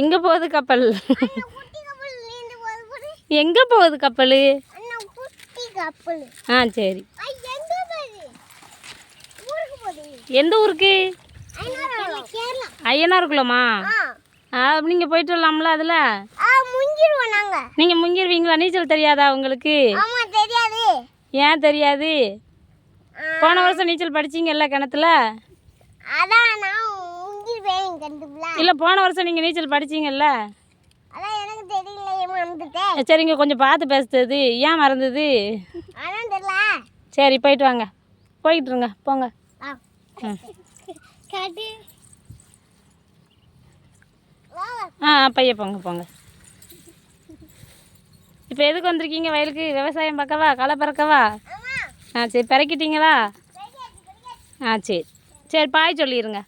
எங்கே போகுது கப்பல்? எங்கே போகுது கப்பல்? ஆ சரி. எந்த ஊருக்கு? ஐயனாருக்குள்ளமா? நீங்கள் போயிட்டு வரலாம்ல அதில்? நீங்கள் முங்கிடுவீங்களா? நீச்சல் தெரியாதா உங்களுக்கு? ஏன் தெரியாது? போன வருஷம் நீச்சல் படிச்சிங்கல்ல கிணத்துல? இல்லை போன வருஷம் நீங்கள் நீச்சல் படிச்சிங்கல்ல? சரிங்க, கொஞ்சம் பார்த்து பேசுறது. ஏன் மறந்தது? சரி போயிட்டு வாங்க, போய்கிட்டுருங்க, போங்க. பைய போங்க போங்க. இப்போ எதுக்கு வந்திருக்கீங்க வயலுக்கு? விவசாயம் பார்க்கவா, களை பறக்கவா? சரி, பிறக்கிட்டீங்களா? சரி சரி, பாய் சொல்லிடுங்க.